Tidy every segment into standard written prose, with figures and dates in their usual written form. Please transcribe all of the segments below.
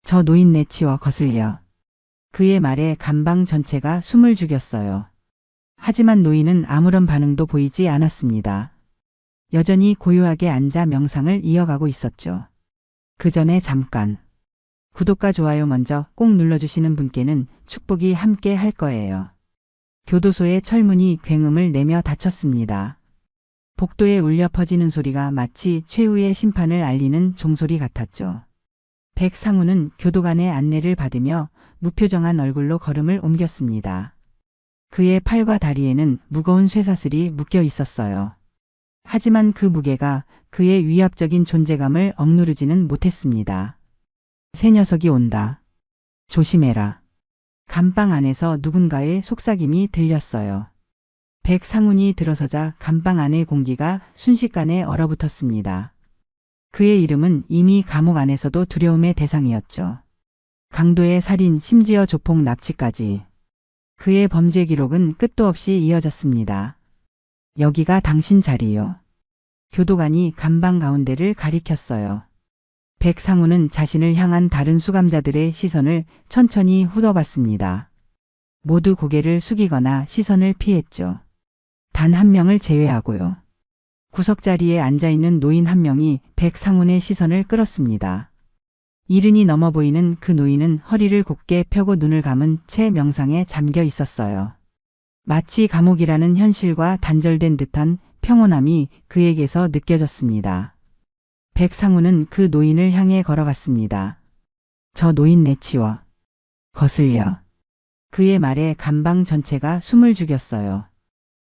저 노인 내치워 거슬려. 그의 말에 감방 전체가 숨을 죽였어요. 하지만 노인은 아무런 반응도 보이지 않았습니다. 여전히 고요하게 앉아 명상을 이어가고 있었죠. 그 전에 잠깐. 구독과 좋아요 먼저 꼭 눌러주시는 분께는 축복이 함께 할 거예요. 교도소의 철문이 굉음을 내며 닫혔습니다. 복도에 울려 퍼지는 소리가 마치 최후의 심판을 알리는 종소리 같았죠. 백상우는 교도관의 안내를 받으며 무표정한 얼굴로 걸음을 옮겼습니다. 그의 팔과 다리에는 무거운 쇠사슬이 묶여 있었어요. 하지만 그 무게가 그의 위압적인 존재감을 억누르지는 못했습니다. 새 녀석이 온다. 조심해라. 감방 안에서 누군가의 속삭임이 들렸어요. 백상훈이 들어서자 감방 안의 공기가 순식간에 얼어붙었습니다. 그의 이름은 이미 감옥 안에서도 두려움의 대상이었죠. 강도의 살인, 심지어 조폭 납치까지. 그의 범죄 기록은 끝도 없이 이어졌습니다. 여기가 당신 자리요. 교도관이 감방 가운데를 가리켰어요. 백상우는 자신을 향한 다른 수감자들의 시선을 천천히 훑어봤습니다. 모두 고개를 숙이거나 시선을 피했죠. 단 한 명을 제외하고요. 구석자리에 앉아있는 노인 한 명이 백상훈의 시선을 끌었습니다. 이른이 넘어 보이는 그 노인은 허리를 곧게 펴고 눈을 감은 채 명상에 잠겨 있었어요. 마치 감옥이라는 현실과 단절된 듯한 평온함이 그에게서 느껴졌습니다. 백상훈은 그 노인을 향해 걸어갔습니다. 저 노인 내치워. 거슬려. 그의 말에 감방 전체가 숨을 죽였어요.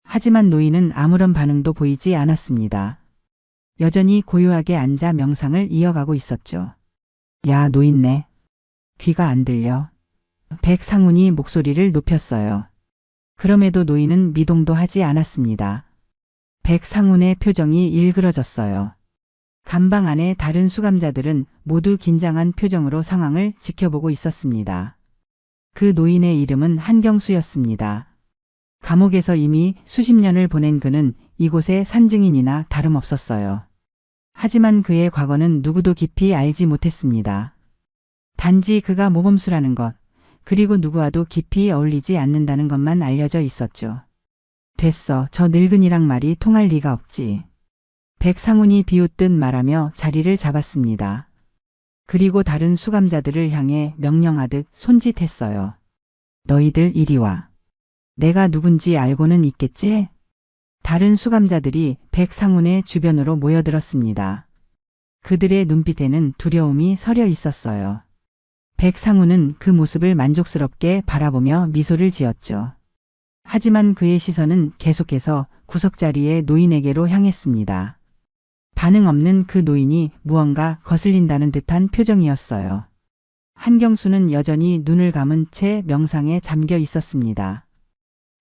하지만 노인은 아무런 반응도 보이지 않았습니다. 여전히 고요하게 앉아 명상을 이어가고 있었죠. 야, 노인네. 귀가 안 들려? 백상훈이 목소리를 높였어요. 그럼에도 노인은 미동도 하지 않았습니다. 백상훈의 표정이 일그러졌어요. 감방 안의 다른 수감자들은 모두 긴장한 표정으로 상황을 지켜보고 있었습니다. 그 노인의 이름은 한경수였습니다. 감옥에서 이미 수십 년을 보낸 그는 이곳의 산증인이나 다름없었어요. 하지만 그의 과거는 누구도 깊이 알지 못했습니다. 단지 그가 모범수라는 것, 그리고 누구와도 깊이 어울리지 않는다는 것만 알려져 있었죠. 됐어, 저 늙은이랑 말이 통할 리가 없지. 백상훈이 비웃듯 말하며 자리를 잡았습니다. 그리고 다른 수감자들을 향해 명령하듯 손짓했어요. 너희들 이리 와. 내가 누군지 알고는 있겠지? 다른 수감자들이 백상훈의 주변으로 모여들었습니다. 그들의 눈빛에는 두려움이 서려 있었어요. 백상훈은 그 모습을 만족스럽게 바라보며 미소를 지었죠. 하지만 그의 시선은 계속해서 구석자리의 노인에게로 향했습니다. 반응 없는 그 노인이 무언가 거슬린다는 듯한 표정이었어요. 한경수는 여전히 눈을 감은 채 명상에 잠겨 있었습니다.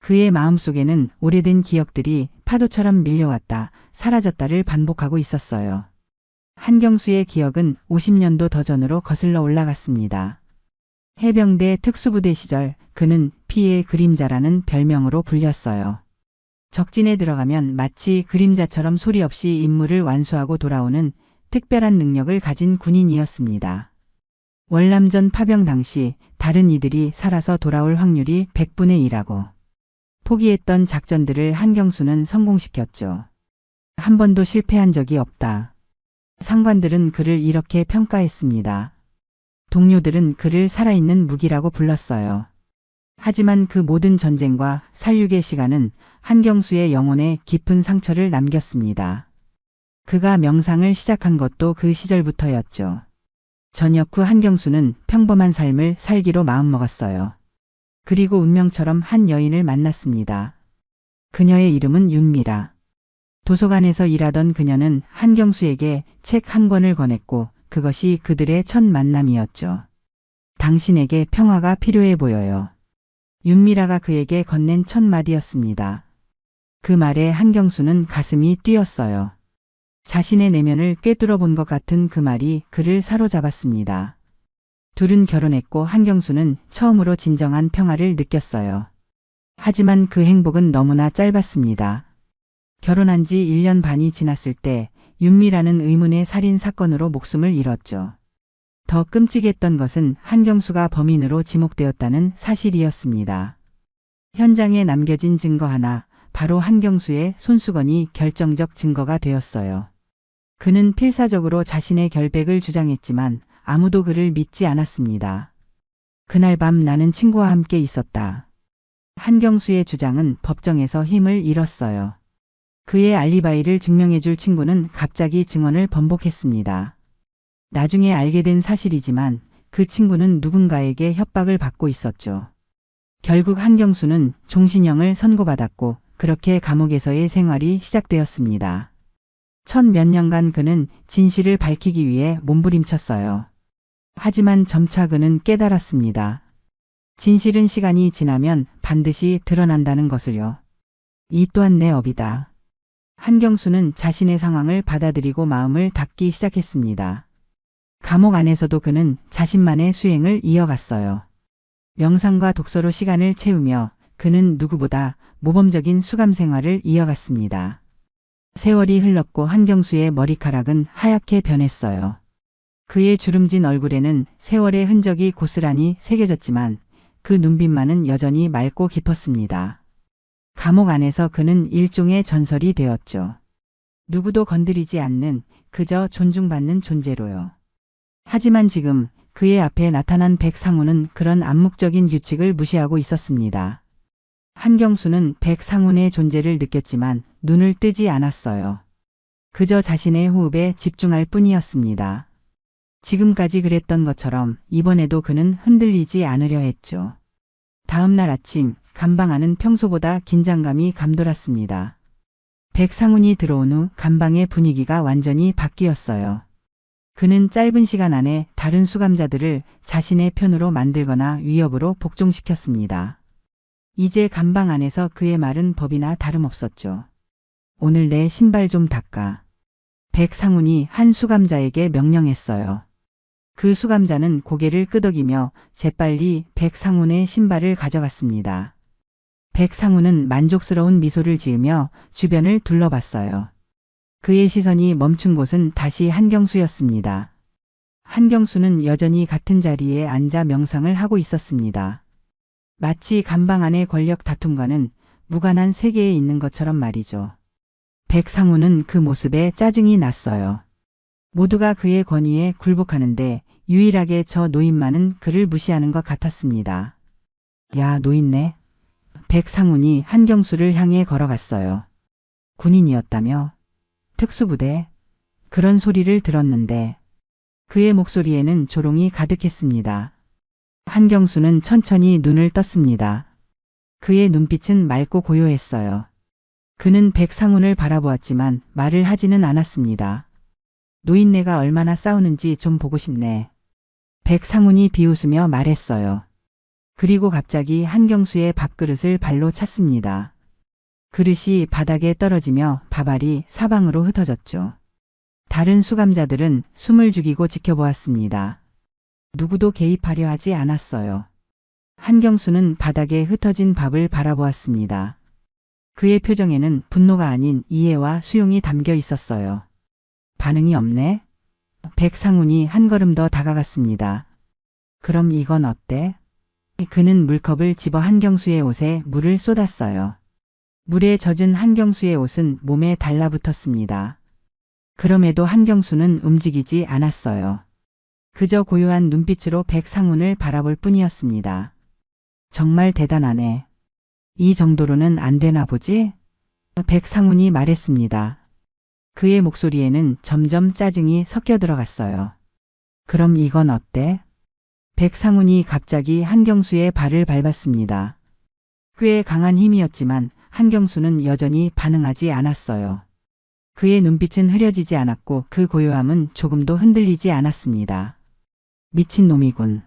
그의 마음속에는 오래된 기억들이 파도처럼 밀려왔다, 사라졌다를 반복하고 있었어요. 한경수의 기억은 50년도 더 전으로 거슬러 올라갔습니다. 해병대 특수부대 시절 그는 피의 그림자라는 별명으로 불렸어요. 적진에 들어가면 마치 그림자처럼 소리 없이 임무를 완수하고 돌아오는 특별한 능력을 가진 군인이었습니다. 월남전 파병 당시 다른 이들이 살아서 돌아올 확률이 100분의 1라고. 포기했던 작전들을 한경수는 성공시켰죠. 한 번도 실패한 적이 없다. 상관들은 그를 이렇게 평가했습니다. 동료들은 그를 살아있는 무기라고 불렀어요. 하지만 그 모든 전쟁과 살육의 시간은 한경수의 영혼에 깊은 상처를 남겼습니다. 그가 명상을 시작한 것도 그 시절부터였죠. 전역 후 한경수는 평범한 삶을 살기로 마음먹었어요. 그리고 운명처럼 한 여인을 만났습니다. 그녀의 이름은 윤미라. 도서관에서 일하던 그녀는 한경수에게 책 한 권을 권했고 그것이 그들의 첫 만남이었죠. 당신에게 평화가 필요해 보여요. 윤미라가 그에게 건넨 첫 마디였습니다. 그 말에 한경수는 가슴이 뛰었어요. 자신의 내면을 꿰뚫어 본 것 같은 그 말이 그를 사로잡았습니다. 둘은 결혼했고 한경수는 처음으로 진정한 평화를 느꼈어요. 하지만 그 행복은 너무나 짧았습니다. 결혼한 지 1년 반이 지났을 때 윤미라는 의문의 살인 사건으로 목숨을 잃었죠. 더 끔찍했던 것은 한경수가 범인으로 지목되었다는 사실이었습니다. 현장에 남겨진 증거 하나, 바로 한경수의 손수건이 결정적 증거가 되었어요. 그는 필사적으로 자신의 결백을 주장했지만 아무도 그를 믿지 않았습니다. 그날 밤 나는 친구와 함께 있었다. 한경수의 주장은 법정에서 힘을 잃었어요. 그의 알리바이를 증명해줄 친구는 갑자기 증언을 번복했습니다. 나중에 알게 된 사실이지만 그 친구는 누군가에게 협박을 받고 있었죠. 결국 한경수는 종신형을 선고받았고 그렇게 감옥에서의 생활이 시작되었습니다. 천 몇 년간 그는 진실을 밝히기 위해 몸부림쳤어요. 하지만 점차 그는 깨달았습니다. 진실은 시간이 지나면 반드시 드러난다는 것을요. 이 또한 내 업이다. 한경수는 자신의 상황을 받아들이고 마음을 닫기 시작했습니다. 감옥 안에서도 그는 자신만의 수행을 이어갔어요. 명상과 독서로 시간을 채우며 그는 누구보다 모범적인 수감 생활을 이어갔습니다. 세월이 흘렀고 한경수의 머리카락은 하얗게 변했어요. 그의 주름진 얼굴에는 세월의 흔적이 고스란히 새겨졌지만 그 눈빛만은 여전히 맑고 깊었습니다. 감옥 안에서 그는 일종의 전설이 되었죠. 누구도 건드리지 않는 그저 존중받는 존재로요. 하지만 지금 그의 앞에 나타난 백상훈은 그런 암묵적인 규칙을 무시하고 있었습니다. 한경수는 백상훈의 존재를 느꼈지만 눈을 뜨지 않았어요. 그저 자신의 호흡에 집중할 뿐이었습니다. 지금까지 그랬던 것처럼 이번에도 그는 흔들리지 않으려 했죠. 다음 날 아침 감방 안은 평소보다 긴장감이 감돌았습니다. 백상훈이 들어온 후 감방의 분위기가 완전히 바뀌었어요. 그는 짧은 시간 안에 다른 수감자들을 자신의 편으로 만들거나 위협으로 복종시켰습니다. 이제 감방 안에서 그의 말은 법이나 다름없었죠. 오늘 내 신발 좀 닦아. 백상훈이 한 수감자에게 명령했어요. 그 수감자는 고개를 끄덕이며 재빨리 백상훈의 신발을 가져갔습니다. 백상훈은 만족스러운 미소를 지으며 주변을 둘러봤어요. 그의 시선이 멈춘 곳은 다시 한경수였습니다. 한경수는 여전히 같은 자리에 앉아 명상을 하고 있었습니다. 마치 감방 안의 권력 다툼과는 무관한 세계에 있는 것처럼 말이죠. 백상훈은 그 모습에 짜증이 났어요. 모두가 그의 권위에 굴복하는데 유일하게 저 노인만은 그를 무시하는 것 같았습니다. 야, 노인네. 백상훈이 한경수를 향해 걸어갔어요. 군인이었다며? 특수부대? 그런 소리를 들었는데 그의 목소리에는 조롱이 가득했습니다. 한경수는 천천히 눈을 떴습니다. 그의 눈빛은 맑고 고요했어요. 그는 백상훈을 바라보았지만 말을 하지는 않았습니다. 노인네가 얼마나 싸우는지 좀 보고 싶네. 백상훈이 비웃으며 말했어요. 그리고 갑자기 한경수의 밥그릇을 발로 찼습니다. 그릇이 바닥에 떨어지며 밥알이 사방으로 흩어졌죠. 다른 수감자들은 숨을 죽이고 지켜보았습니다. 누구도 개입하려 하지 않았어요. 한경수는 바닥에 흩어진 밥을 바라보았습니다. 그의 표정에는 분노가 아닌 이해와 수용이 담겨 있었어요. 반응이 없네? 백상훈이 한 걸음 더 다가갔습니다. 그럼 이건 어때? 그는 물컵을 집어 한경수의 옷에 물을 쏟았어요. 물에 젖은 한경수의 옷은 몸에 달라붙었습니다. 그럼에도 한경수는 움직이지 않았어요. 그저 고요한 눈빛으로 백상훈을 바라볼 뿐이었습니다. 정말 대단하네. 이 정도로는 안 되나 보지? 백상훈이 말했습니다. 그의 목소리에는 점점 짜증이 섞여 들어갔어요. 그럼 이건 어때? 백상훈이 갑자기 한경수의 발을 밟았습니다. 꽤 강한 힘이었지만 한경수는 여전히 반응하지 않았어요. 그의 눈빛은 흐려지지 않았고 그 고요함은 조금도 흔들리지 않았습니다. 미친놈이군.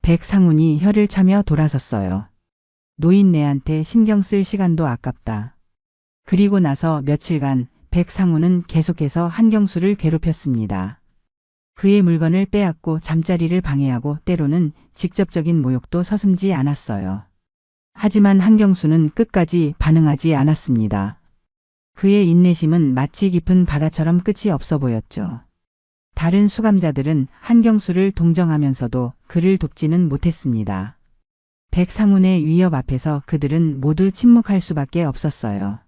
백상훈이 혀를 차며 돌아섰어요. 노인네한테 신경 쓸 시간도 아깝다. 그리고 나서 며칠간 백상훈은 계속해서 한경수를 괴롭혔습니다. 그의 물건을 빼앗고 잠자리를 방해하고 때로는 직접적인 모욕도 서슴지 않았어요. 하지만 한경수는 끝까지 반응하지 않았습니다. 그의 인내심은 마치 깊은 바다처럼 끝이 없어 보였죠. 다른 수감자들은 한경수를 동정하면서도 그를 돕지는 못했습니다. 백상훈의 위협 앞에서 그들은 모두 침묵할 수밖에 없었어요.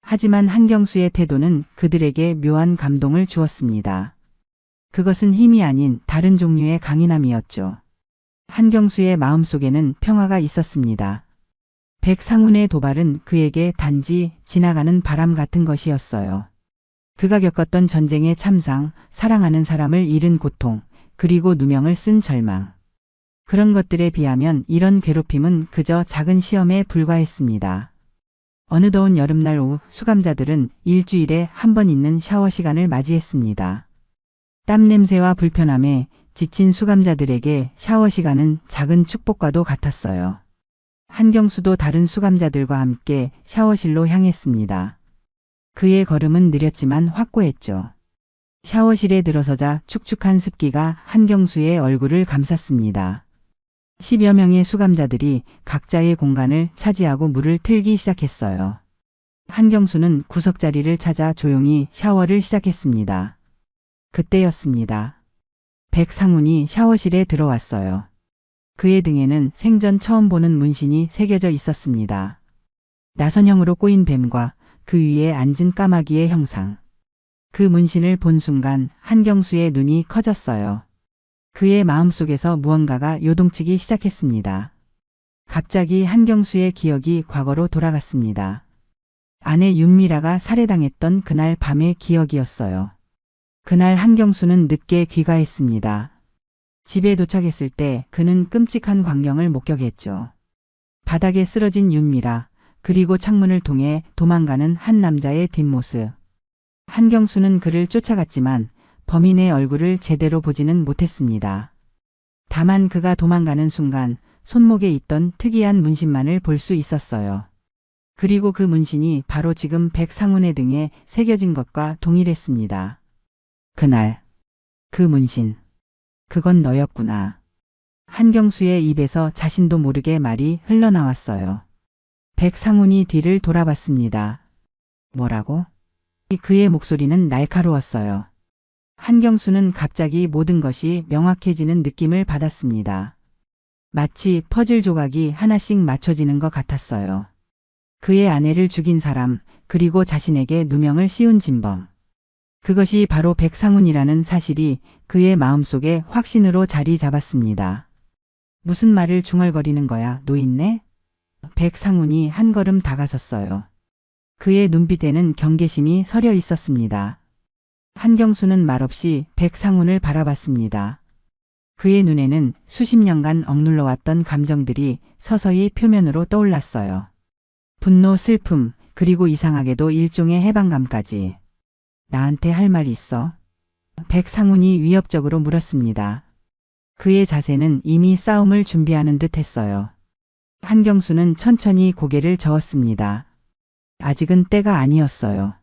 하지만 한경수의 태도는 그들에게 묘한 감동을 주었습니다. 그것은 힘이 아닌 다른 종류의 강인함이었죠. 한경수의 마음속에는 평화가 있었습니다. 백상훈의 도발은 그에게 단지 지나가는 바람 같은 것이었어요. 그가 겪었던 전쟁의 참상, 사랑하는 사람을 잃은 고통, 그리고 누명을 쓴 절망. 그런 것들에 비하면 이런 괴롭힘은 그저 작은 시험에 불과했습니다. 어느 더운 여름날 오후 수감자들은 일주일에 한 번 있는 샤워 시간을 맞이했습니다. 땀 냄새와 불편함에 지친 수감자들에게 샤워 시간은 작은 축복과도 같았어요. 한경수도 다른 수감자들과 함께 샤워실로 향했습니다. 그의 걸음은 느렸지만 확고했죠. 샤워실에 들어서자 축축한 습기가 한경수의 얼굴을 감쌌습니다. 10여 명의 수감자들이 각자의 공간을 차지하고 물을 틀기 시작했어요. 한경수는 구석자리를 찾아 조용히 샤워를 시작했습니다. 그때였습니다. 백상훈이 샤워실에 들어왔어요. 그의 등에는 생전 처음 보는 문신이 새겨져 있었습니다. 나선형으로 꼬인 뱀과 그 위에 앉은 까마귀의 형상. 그 문신을 본 순간 한경수의 눈이 커졌어요. 그의 마음속에서 무언가가 요동치기 시작했습니다. 갑자기 한경수의 기억이 과거로 돌아갔습니다. 아내 윤미라가 살해당했던 그날 밤의 기억이었어요. 그날 한경수는 늦게 귀가했습니다. 집에 도착했을 때 그는 끔찍한 광경을 목격했죠. 바닥에 쓰러진 윤미라, 그리고 창문을 통해 도망가는 한 남자의 뒷모습. 한경수는 그를 쫓아갔지만 범인의 얼굴을 제대로 보지는 못했습니다. 다만 그가 도망가는 순간 손목에 있던 특이한 문신만을 볼 수 있었어요. 그리고 그 문신이 바로 지금 백상훈의 등에 새겨진 것과 동일했습니다. 그날, 그 문신. 그건 너였구나. 한경수의 입에서 자신도 모르게 말이 흘러나왔어요. 백상훈이 뒤를 돌아봤습니다. 뭐라고? 그의 목소리는 날카로웠어요. 한경수는 갑자기 모든 것이 명확해지는 느낌을 받았습니다. 마치 퍼즐 조각이 하나씩 맞춰지는 것 같았어요. 그의 아내를 죽인 사람, 그리고 자신에게 누명을 씌운 진범. 그것이 바로 백상훈이라는 사실이 그의 마음속에 확신으로 자리 잡았습니다. 무슨 말을 중얼거리는 거야, 노인네? 백상훈이 한 걸음 다가섰어요. 그의 눈빛에는 경계심이 서려 있었습니다. 한경수는 말없이 백상훈을 바라봤습니다. 그의 눈에는 수십 년간 억눌러왔던 감정들이 서서히 표면으로 떠올랐어요. 분노, 슬픔, 그리고 이상하게도 일종의 해방감까지. 나한테 할 말 있어? 백상훈이 위협적으로 물었습니다. 그의 자세는 이미 싸움을 준비하는 듯 했어요. 한경수는 천천히 고개를 저었습니다. 아직은 때가 아니었어요.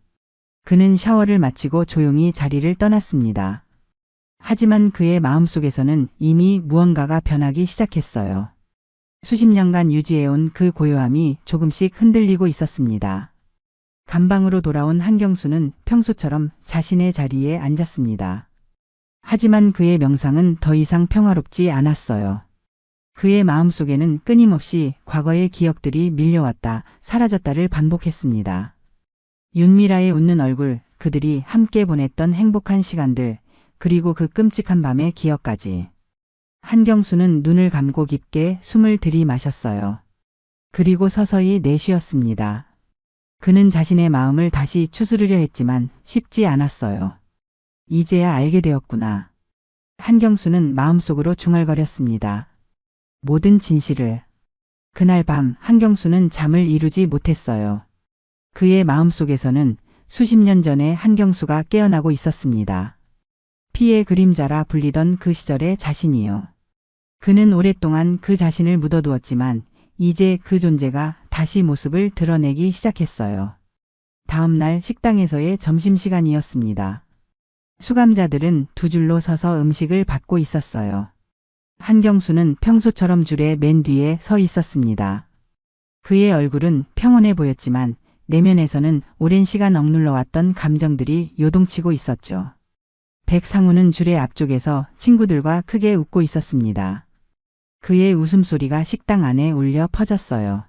그는 샤워를 마치고 조용히 자리를 떠났습니다. 하지만 그의 마음속에서는 이미 무언가가 변하기 시작했어요. 수십 년간 유지해온 그 고요함이 조금씩 흔들리고 있었습니다. 감방으로 돌아온 한경수는 평소처럼 자신의 자리에 앉았습니다. 하지만 그의 명상은 더 이상 평화롭지 않았어요. 그의 마음속에는 끊임없이 과거의 기억들이 밀려왔다, 사라졌다를 반복했습니다. 윤미라의 웃는 얼굴, 그들이 함께 보냈던 행복한 시간들, 그리고 그 끔찍한 밤의 기억까지. 한경수는 눈을 감고 깊게 숨을 들이마셨어요. 그리고 서서히 내쉬었습니다. 그는 자신의 마음을 다시 추스르려 했지만 쉽지 않았어요. 이제야 알게 되었구나. 한경수는 마음속으로 중얼거렸습니다. 모든 진실을. 그날 밤 한경수는 잠을 이루지 못했어요. 그의 마음속에서는 수십 년 전의 한경수가 깨어나고 있었습니다. 피의 그림자라 불리던 그 시절의 자신이요. 그는 오랫동안 그 자신을 묻어두었지만 이제 그 존재가 다시 모습을 드러내기 시작했어요. 다음 날 식당에서의 점심시간이었습니다. 수감자들은 두 줄로 서서 음식을 받고 있었어요. 한경수는 평소처럼 줄의 맨 뒤에 서 있었습니다. 그의 얼굴은 평온해 보였지만 내면에서는 오랜 시간 억눌러왔던 감정들이 요동치고 있었죠. 백상우는 줄의 앞쪽에서 친구들과 크게 웃고 있었습니다. 그의 웃음소리가 식당 안에 울려 퍼졌어요.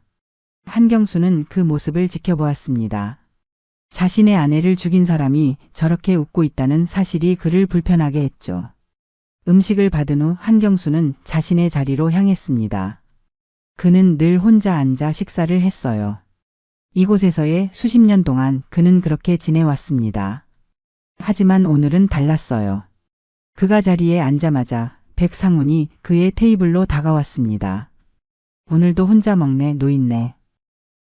한경수는 그 모습을 지켜보았습니다. 자신의 아내를 죽인 사람이 저렇게 웃고 있다는 사실이 그를 불편하게 했죠. 음식을 받은 후 한경수는 자신의 자리로 향했습니다. 그는 늘 혼자 앉아 식사를 했어요. 이곳에서의 수십 년 동안 그는 그렇게 지내왔습니다. 하지만 오늘은 달랐어요. 그가 자리에 앉자마자 백상훈이 그의 테이블로 다가왔습니다. 오늘도 혼자 먹네, 노인네.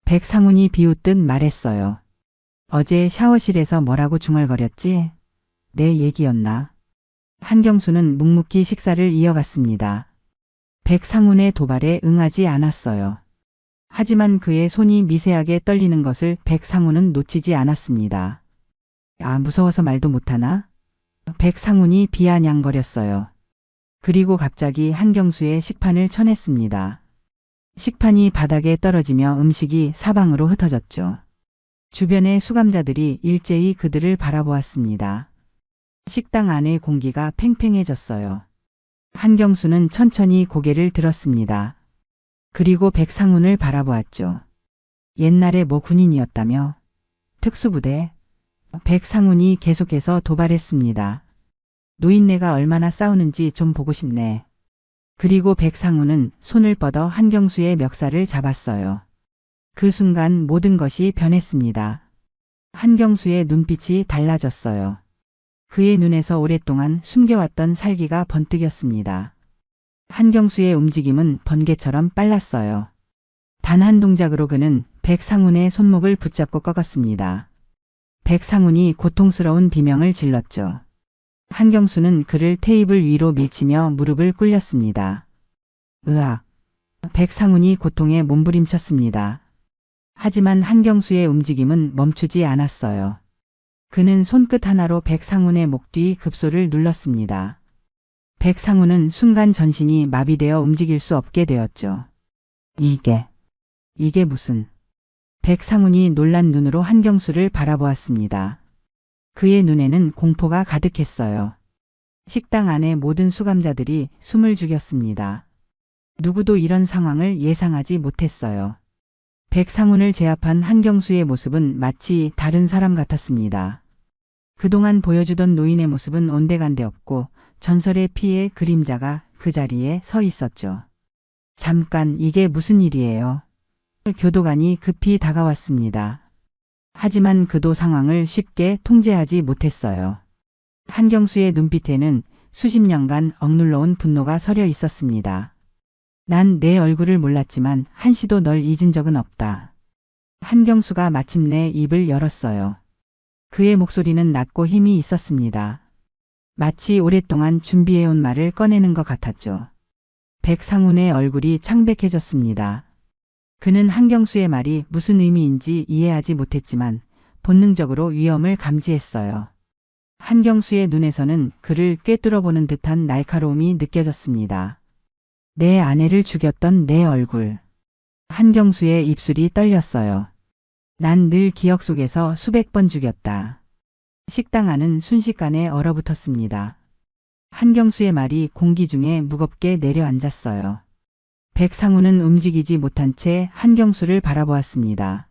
백상훈이 비웃듯 말했어요. 어제 샤워실에서 뭐라고 중얼거렸지? 내 얘기였나? 한경수는 묵묵히 식사를 이어갔습니다. 백상훈의 도발에 응하지 않았어요. 하지만 그의 손이 미세하게 떨리는 것을 백상훈은 놓치지 않았습니다. 아, 무서워서 말도 못하나? 백상훈이 비아냥거렸어요. 그리고 갑자기 한경수의 식판을 쳐냈습니다. 식판이 바닥에 떨어지며 음식이 사방으로 흩어졌죠. 주변의 수감자들이 일제히 그들을 바라보았습니다. 식당 안의 공기가 팽팽해졌어요. 한경수는 천천히 고개를 들었습니다. 그리고 백상훈을 바라보았죠. 옛날에 뭐 군인이었다며? 특수부대? 백상훈이 계속해서 도발했습니다. 노인네가 얼마나 싸우는지 좀 보고 싶네. 그리고 백상훈은 손을 뻗어 한경수의 멱살을 잡았어요. 그 순간 모든 것이 변했습니다. 한경수의 눈빛이 달라졌어요. 그의 눈에서 오랫동안 숨겨왔던 살기가 번뜩였습니다. 한경수의 움직임은 번개처럼 빨랐어요. 단 한 동작으로 그는 백상훈의 손목을 붙잡고 꺾었습니다. 백상훈이 고통스러운 비명을 질렀죠. 한경수는 그를 테이블 위로 밀치며 무릎을 꿇렸습니다. 으악! 백상훈이 고통에 몸부림쳤습니다. 하지만 한경수의 움직임은 멈추지 않았어요. 그는 손끝 하나로 백상훈의 목 뒤 급소를 눌렀습니다. 백상훈은 순간 전신이 마비되어 움직일 수 없게 되었죠. 이게 무슨... 백상훈이 놀란 눈으로 한경수를 바라보았습니다. 그의 눈에는 공포가 가득했어요. 식당 안의 모든 수감자들이 숨을 죽였습니다. 누구도 이런 상황을 예상하지 못했어요. 백상훈을 제압한 한경수의 모습은 마치 다른 사람 같았습니다. 그동안 보여주던 노인의 모습은 온데간데 없고 전설의 피의 그림자가 그 자리에 서 있었죠. 잠깐, 이게 무슨 일이에요? 교도관이 급히 다가왔습니다. 하지만 그도 상황을 쉽게 통제하지 못했어요. 한경수의 눈빛에는 수십 년간 억눌러온 분노가 서려 있었습니다. 난 내 얼굴을 몰랐지만 한시도 널 잊은 적은 없다. 한경수가 마침내 입을 열었어요. 그의 목소리는 낮고 힘이 있었습니다. 마치 오랫동안 준비해온 말을 꺼내는 것 같았죠. 백상훈의 얼굴이 창백해졌습니다. 그는 한경수의 말이 무슨 의미인지 이해하지 못했지만 본능적으로 위험을 감지했어요. 한경수의 눈에서는 그를 꿰뚫어보는 듯한 날카로움이 느껴졌습니다. 내 아내를 죽였던 내 얼굴. 한경수의 입술이 떨렸어요. 난 늘 기억 속에서 수백 번 죽였다. 식당 안은 순식간에 얼어붙었습니다. 한경수의 말이 공기 중에 무겁게 내려앉았어요. 백상훈은 움직이지 못한 채 한경수를 바라보았습니다.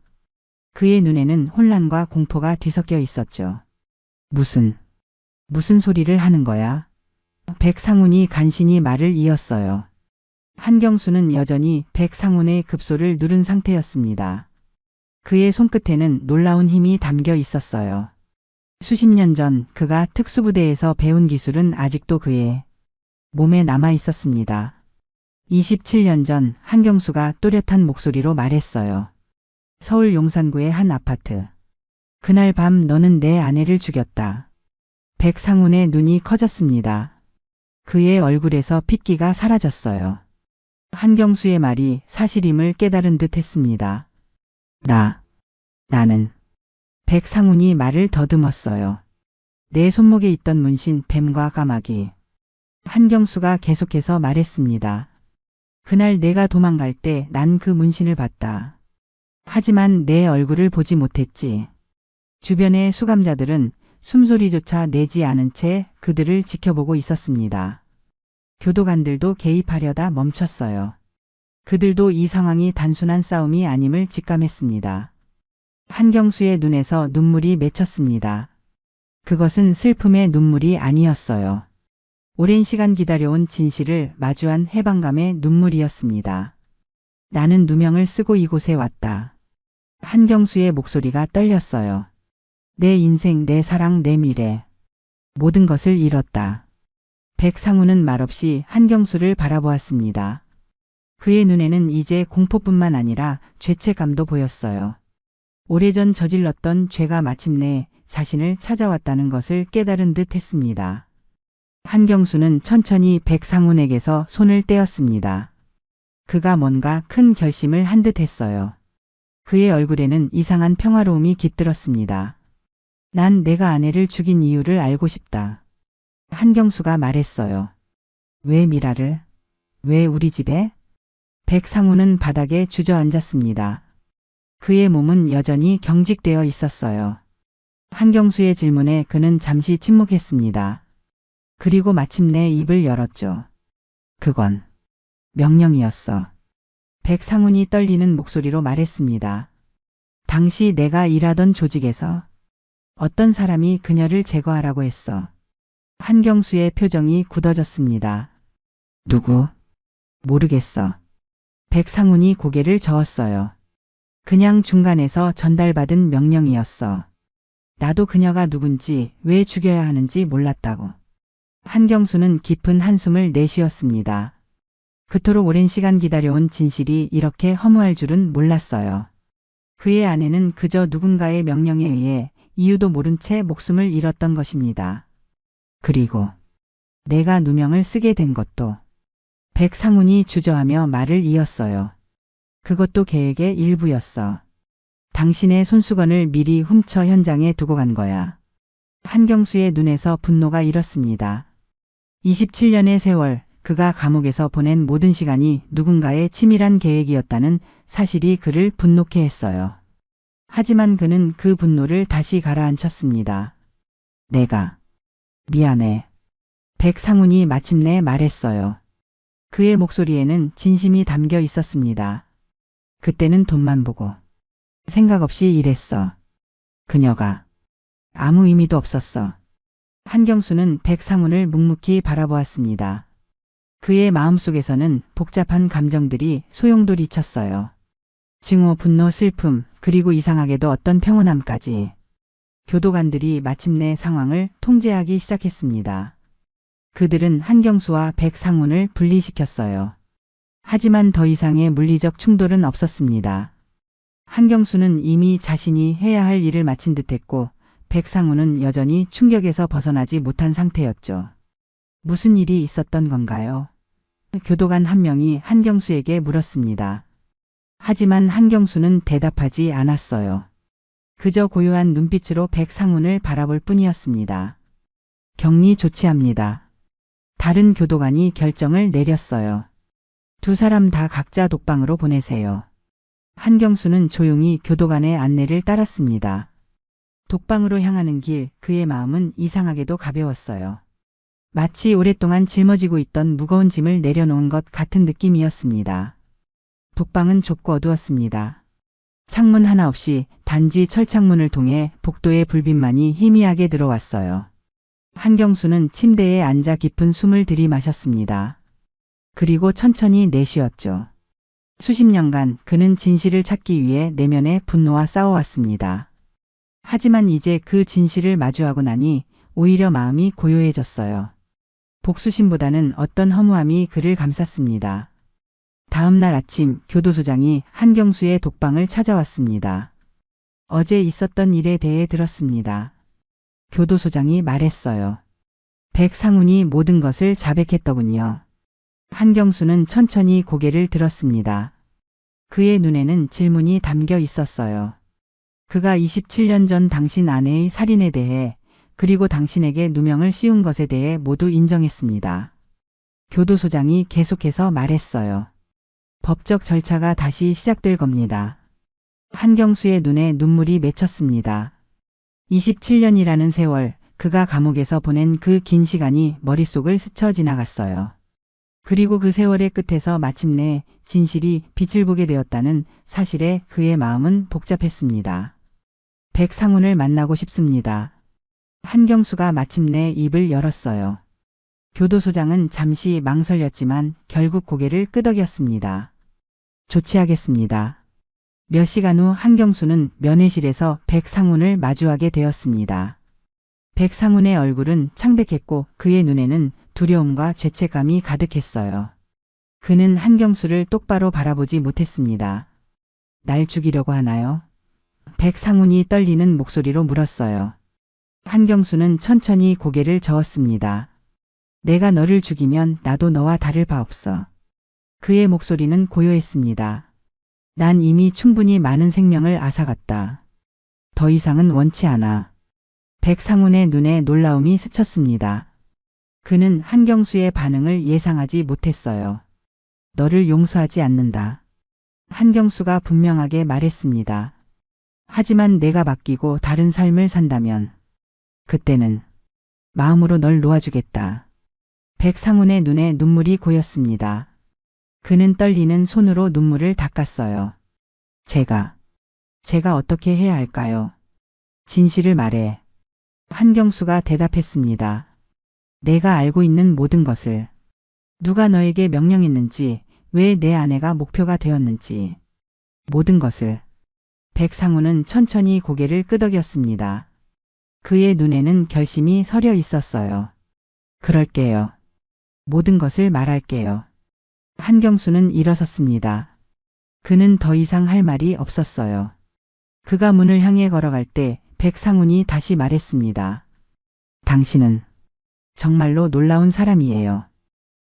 그의 눈에는 혼란과 공포가 뒤섞여 있었죠. 무슨 소리를 하는 거야? 백상훈이 간신히 말을 이었어요. 한경수는 여전히 백상훈의 급소를 누른 상태였습니다. 그의 손끝에는 놀라운 힘이 담겨 있었어요. 수십 년 전 그가 특수부대에서 배운 기술은 아직도 그의 몸에 남아 있었습니다. 27년 전 한경수가 또렷한 목소리로 말했어요. 서울 용산구의 한 아파트. 그날 밤 너는 내 아내를 죽였다. 백상훈의 눈이 커졌습니다. 그의 얼굴에서 핏기가 사라졌어요. 한경수의 말이 사실임을 깨달은 듯 했습니다. 나는. 백상훈이 말을 더듬었어요. 내 손목에 있던 문신 뱀과 까마귀. 한경수가 계속해서 말했습니다. 그날 내가 도망갈 때 난 그 문신을 봤다. 하지만 내 얼굴을 보지 못했지. 주변의 수감자들은 숨소리조차 내지 않은 채 그들을 지켜보고 있었습니다. 교도관들도 개입하려다 멈췄어요. 그들도 이 상황이 단순한 싸움이 아님을 직감했습니다. 한경수의 눈에서 눈물이 맺혔습니다. 그것은 슬픔의 눈물이 아니었어요. 오랜 시간 기다려온 진실을 마주한 해방감의 눈물이었습니다. 나는 누명을 쓰고 이곳에 왔다. 한경수의 목소리가 떨렸어요. 내 인생, 내 사랑, 내 미래. 모든 것을 잃었다. 백상우는 말없이 한경수를 바라보았습니다. 그의 눈에는 이제 공포뿐만 아니라 죄책감도 보였어요. 오래전 저질렀던 죄가 마침내 자신을 찾아왔다는 것을 깨달은 듯 했습니다. 한경수는 천천히 백상훈에게서 손을 떼었습니다. 그가 뭔가 큰 결심을 한 듯 했어요. 그의 얼굴에는 이상한 평화로움이 깃들었습니다. 난 내가 아내를 죽인 이유를 알고 싶다. 한경수가 말했어요. 왜 미라를? 왜 우리 집에? 백상훈은 바닥에 주저앉았습니다. 그의 몸은 여전히 경직되어 있었어요. 한경수의 질문에 그는 잠시 침묵했습니다. 그리고 마침내 입을 열었죠. 그건 명령이었어. 백상훈이 떨리는 목소리로 말했습니다. 당시 내가 일하던 조직에서 어떤 사람이 그녀를 제거하라고 했어. 한경수의 표정이 굳어졌습니다. 누구? 모르겠어. 백상훈이 고개를 저었어요. 그냥 중간에서 전달받은 명령이었어. 나도 그녀가 누군지 왜 죽여야 하는지 몰랐다고. 한경수는 깊은 한숨을 내쉬었습니다. 그토록 오랜 시간 기다려온 진실이 이렇게 허무할 줄은 몰랐어요. 그의 아내는 그저 누군가의 명령에 의해 이유도 모른 채 목숨을 잃었던 것입니다. 그리고 내가 누명을 쓰게 된 것도. 백상훈이 주저하며 말을 이었어요. 그것도 계획의 일부였어. 당신의 손수건을 미리 훔쳐 현장에 두고 간 거야. 한경수의 눈에서 분노가 일었습니다. 27년의 세월, 그가 감옥에서 보낸 모든 시간이 누군가의 치밀한 계획이었다는 사실이 그를 분노케 했어요. 하지만 그는 그 분노를 다시 가라앉혔습니다. 내가 미안해. 백상훈이 마침내 말했어요. 그의 목소리에는 진심이 담겨 있었습니다. 그때는 돈만 보고 생각 없이 일했어. 그녀가 아무 의미도 없었어. 한경수는 백상훈을 묵묵히 바라보았습니다. 그의 마음속에서는 복잡한 감정들이 소용돌이쳤어요. 증오, 분노, 슬픔, 그리고 이상하게도 어떤 평온함까지. 교도관들이 마침내 상황을 통제하기 시작했습니다. 그들은 한경수와 백상훈을 분리시켰어요. 하지만 더 이상의 물리적 충돌은 없었습니다. 한경수는 이미 자신이 해야 할 일을 마친 듯했고 백상훈은 여전히 충격에서 벗어나지 못한 상태였죠. 무슨 일이 있었던 건가요? 교도관 한 명이 한경수에게 물었습니다. 하지만 한경수는 대답하지 않았어요. 그저 고요한 눈빛으로 백상훈을 바라볼 뿐이었습니다. 격리 조치합니다. 다른 교도관이 결정을 내렸어요. 두 사람 다 각자 독방으로 보내세요. 한경수는 조용히 교도관의 안내를 따랐습니다. 독방으로 향하는 길, 그의 마음은 이상하게도 가벼웠어요. 마치 오랫동안 짊어지고 있던 무거운 짐을 내려놓은 것 같은 느낌이었습니다. 독방은 좁고 어두웠습니다. 창문 하나 없이 단지 철창문을 통해 복도의 불빛만이 희미하게 들어왔어요. 한경수는 침대에 앉아 깊은 숨을 들이마셨습니다. 그리고 천천히 내쉬었죠. 수십 년간 그는 진실을 찾기 위해 내면의 분노와 싸워왔습니다. 하지만 이제 그 진실을 마주하고 나니 오히려 마음이 고요해졌어요. 복수심보다는 어떤 허무함이 그를 감쌌습니다. 다음 날 아침 교도소장이 한경수의 독방을 찾아왔습니다. 어제 있었던 일에 대해 들었습니다. 교도소장이 말했어요. 백상훈이 모든 것을 자백했더군요. 한경수는 천천히 고개를 들었습니다. 그의 눈에는 질문이 담겨 있었어요. 그가 27년 전 당신 아내의 살인에 대해 그리고 당신에게 누명을 씌운 것에 대해 모두 인정했습니다. 교도소장이 계속해서 말했어요. 법적 절차가 다시 시작될 겁니다. 한경수의 눈에 눈물이 맺혔습니다. 27년이라는 세월, 그가 감옥에서 보낸 그 긴 시간이 머릿속을 스쳐 지나갔어요. 그리고 그 세월의 끝에서 마침내 진실이 빛을 보게 되었다는 사실에 그의 마음은 복잡했습니다. 백상훈을 만나고 싶습니다. 한경수가 마침내 입을 열었어요. 교도소장은 잠시 망설였지만 결국 고개를 끄덕였습니다. 조치하겠습니다. 몇 시간 후 한경수는 면회실에서 백상훈을 마주하게 되었습니다. 백상훈의 얼굴은 창백했고 그의 눈에는 두려움과 죄책감이 가득했어요. 그는 한경수를 똑바로 바라보지 못했습니다. 날 죽이려고 하나요? 백상훈이 떨리는 목소리로 물었어요. 한경수는 천천히 고개를 저었습니다. 내가 너를 죽이면 나도 너와 다를 바 없어. 그의 목소리는 고요했습니다. 난 이미 충분히 많은 생명을 앗아갔다. 더 이상은 원치 않아. 백상훈의 눈에 놀라움이 스쳤습니다. 그는 한경수의 반응을 예상하지 못했어요. 너를 용서하지 않는다. 한경수가 분명하게 말했습니다. 하지만 내가 바뀌고 다른 삶을 산다면 그때는 마음으로 널 놓아주겠다. 백상훈의 눈에 눈물이 고였습니다. 그는 떨리는 손으로 눈물을 닦았어요. 제가 어떻게 해야 할까요? 진실을 말해. 한경수가 대답했습니다. 내가 알고 있는 모든 것을. 누가 너에게 명령했는지, 왜 내 아내가 목표가 되었는지. 모든 것을. 백상훈은 천천히 고개를 끄덕였습니다. 그의 눈에는 결심이 서려 있었어요. 그럴게요. 모든 것을 말할게요. 한경수는 일어섰습니다. 그는 더 이상 할 말이 없었어요. 그가 문을 향해 걸어갈 때 백상훈이 다시 말했습니다. 당신은 정말로 놀라운 사람이에요.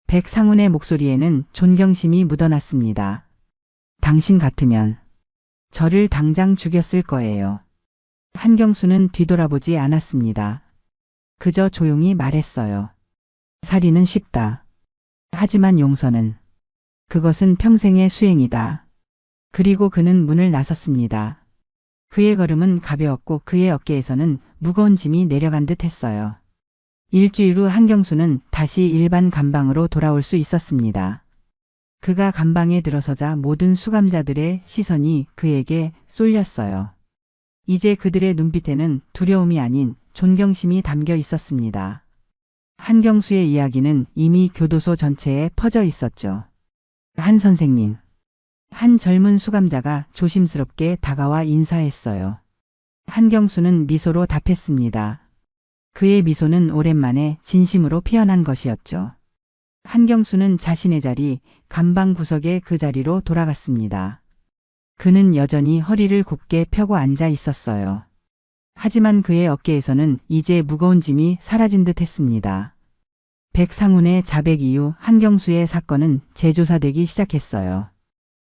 백상훈의 목소리에는 존경심이 묻어났습니다. 당신 같으면 저를 당장 죽였을 거예요. 한경수는 뒤돌아보지 않았습니다. 그저 조용히 말했어요. 살인은 쉽다. 하지만 용서는, 그것은 평생의 수행이다. 그리고 그는 문을 나섰습니다. 그의 걸음은 가벼웠고 그의 어깨에서는 무거운 짐이 내려간 듯 했어요. 일주일 후 한경수는 다시 일반 감방으로 돌아올 수 있었습니다. 그가 감방에 들어서자 모든 수감자들의 시선이 그에게 쏠렸어요. 이제 그들의 눈빛에는 두려움이 아닌 존경심이 담겨 있었습니다. 한경수의 이야기는 이미 교도소 전체에 퍼져 있었죠. 한 선생님. 한 젊은 수감자가 조심스럽게 다가와 인사했어요. 한경수는 미소로 답했습니다. 그의 미소는 오랜만에 진심으로 피어난 것이었죠. 한경수는 자신의 자리, 감방 구석의 그 자리로 돌아갔습니다. 그는 여전히 허리를 굽게 펴고 앉아 있었어요. 하지만 그의 어깨에서는 이제 무거운 짐이 사라진 듯 했습니다. 백상훈의 자백 이후 한경수의 사건은 재조사되기 시작했어요.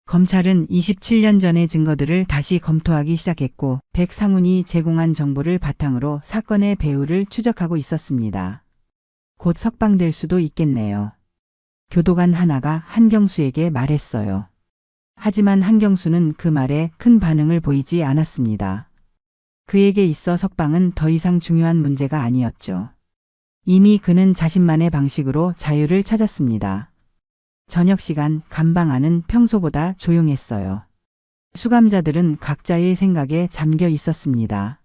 검찰은 27년 전의 증거들을 다시 검토하기 시작했고 백상훈이 제공한 정보를 바탕으로 사건의 배후를 추적하고 있었습니다. 곧 석방될 수도 있겠네요. 교도관 하나가 한경수에게 말했어요. 하지만 한경수는 그 말에 큰 반응을 보이지 않았습니다. 그에게 있어 석방은 더 이상 중요한 문제가 아니었죠. 이미 그는 자신만의 방식으로 자유를 찾았습니다. 저녁 시간 감방 안은 평소보다 조용했어요. 수감자들은 각자의 생각에 잠겨 있었습니다.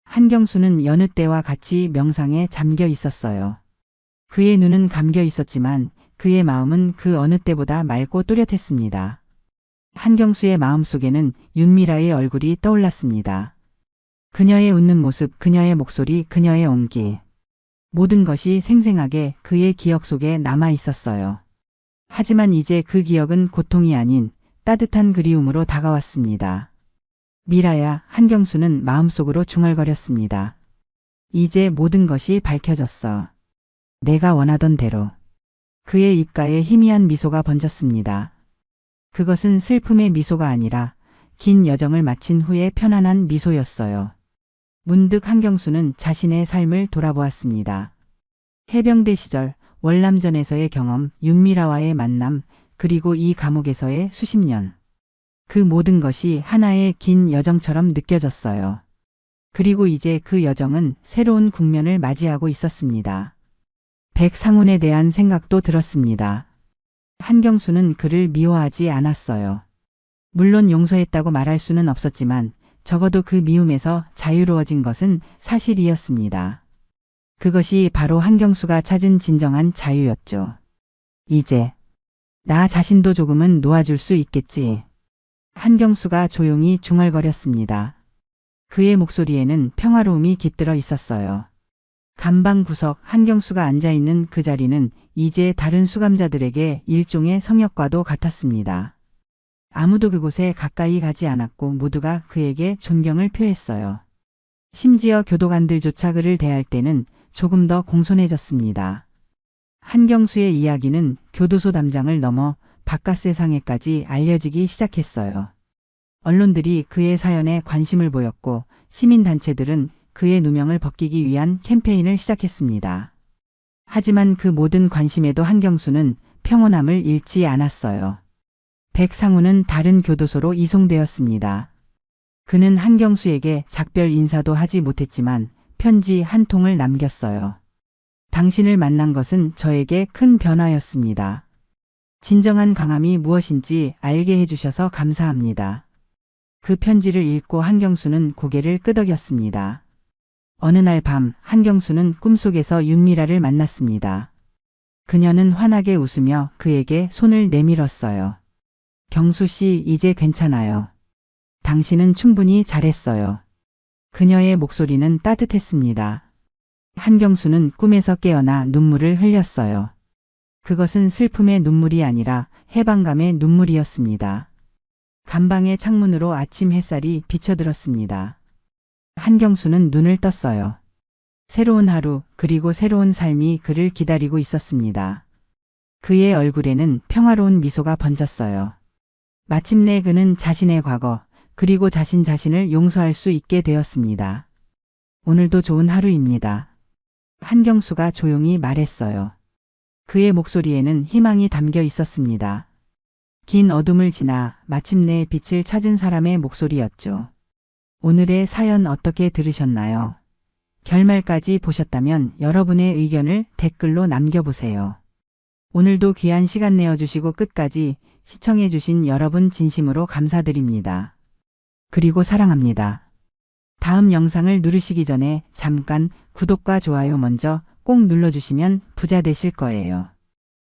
한경수는 여느 때와 같이 명상에 잠겨 있었어요. 그의 눈은 감겨 있었지만 그의 마음은 그 어느 때보다 맑고 또렷했습니다. 한경수의 마음속에는 윤미라의 얼굴이 떠올랐습니다. 그녀의 웃는 모습, 그녀의 목소리, 그녀의 온기. 모든 것이 생생하게 그의 기억 속에 남아 있었어요. 하지만 이제 그 기억은 고통이 아닌 따뜻한 그리움으로 다가왔습니다. 미라야, 한경수는 마음속으로 중얼거렸습니다. 이제 모든 것이 밝혀졌어. 내가 원하던 대로. 그의 입가에 희미한 미소가 번졌습니다. 그것은 슬픔의 미소가 아니라 긴 여정을 마친 후의 편안한 미소였어요. 문득 한경수는 자신의 삶을 돌아보았습니다. 해병대 시절, 월남전에서의 경험, 윤미라와의 만남, 그리고 이 감옥에서의 수십 년. 그 모든 것이 하나의 긴 여정처럼 느껴졌어요. 그리고 이제 그 여정은 새로운 국면을 맞이하고 있었습니다. 백상훈에 대한 생각도 들었습니다. 한경수는 그를 미워하지 않았어요. 물론 용서했다고 말할 수는 없었지만 적어도 그 미움에서 자유로워진 것은 사실이었습니다. 그것이 바로 한경수가 찾은 진정한 자유였죠. 이제 나 자신도 조금은 놓아줄 수 있겠지. 한경수가 조용히 중얼거렸습니다. 그의 목소리에는 평화로움이 깃들어 있었어요. 감방 구석 한경수가 앉아있는 그 자리는 이제 다른 수감자들에게 일종의 성역과도 같았습니다. 아무도 그곳에 가까이 가지 않았고 모두가 그에게 존경을 표했어요. 심지어 교도관들조차 그를 대할 때는 조금 더 공손해졌습니다. 한경수의 이야기는 교도소 담장을 넘어 바깥 세상에까지 알려지기 시작했어요. 언론들이 그의 사연에 관심을 보였고 시민단체들은 그의 누명을 벗기기 위한 캠페인을 시작했습니다. 하지만 그 모든 관심에도 한경수는 평온함을 잃지 않았어요. 백상훈은 다른 교도소로 이송되었습니다. 그는 한경수에게 작별 인사도 하지 못했지만 편지 한 통을 남겼어요. 당신을 만난 것은 저에게 큰 변화였습니다. 진정한 강함이 무엇인지 알게 해주셔서 감사합니다. 그 편지를 읽고 한경수는 고개를 끄덕였습니다. 어느 날 밤 한경수는 꿈속에서 윤미라를 만났습니다. 그녀는 환하게 웃으며 그에게 손을 내밀었어요. 경수 씨, 이제 괜찮아요. 당신은 충분히 잘했어요. 그녀의 목소리는 따뜻했습니다. 한경수는 꿈에서 깨어나 눈물을 흘렸어요. 그것은 슬픔의 눈물이 아니라 해방감의 눈물이었습니다. 감방의 창문으로 아침 햇살이 비쳐들었습니다. 한경수는 눈을 떴어요. 새로운 하루, 그리고 새로운 삶이 그를 기다리고 있었습니다. 그의 얼굴에는 평화로운 미소가 번졌어요. 마침내 그는 자신의 과거, 그리고 자신을 용서할 수 있게 되었습니다. 오늘도 좋은 하루입니다. 한경수가 조용히 말했어요. 그의 목소리에는 희망이 담겨 있었습니다. 긴 어둠을 지나 마침내 빛을 찾은 사람의 목소리였죠. 오늘의 사연 어떻게 들으셨나요? 결말까지 보셨다면 여러분의 의견을 댓글로 남겨보세요. 오늘도 귀한 시간 내어주시고 끝까지 시청해주신 여러분 진심으로 감사드립니다. 그리고 사랑합니다. 다음 영상을 누르시기 전에 잠깐 구독과 좋아요 먼저 꼭 눌러주시면 부자 되실 거예요.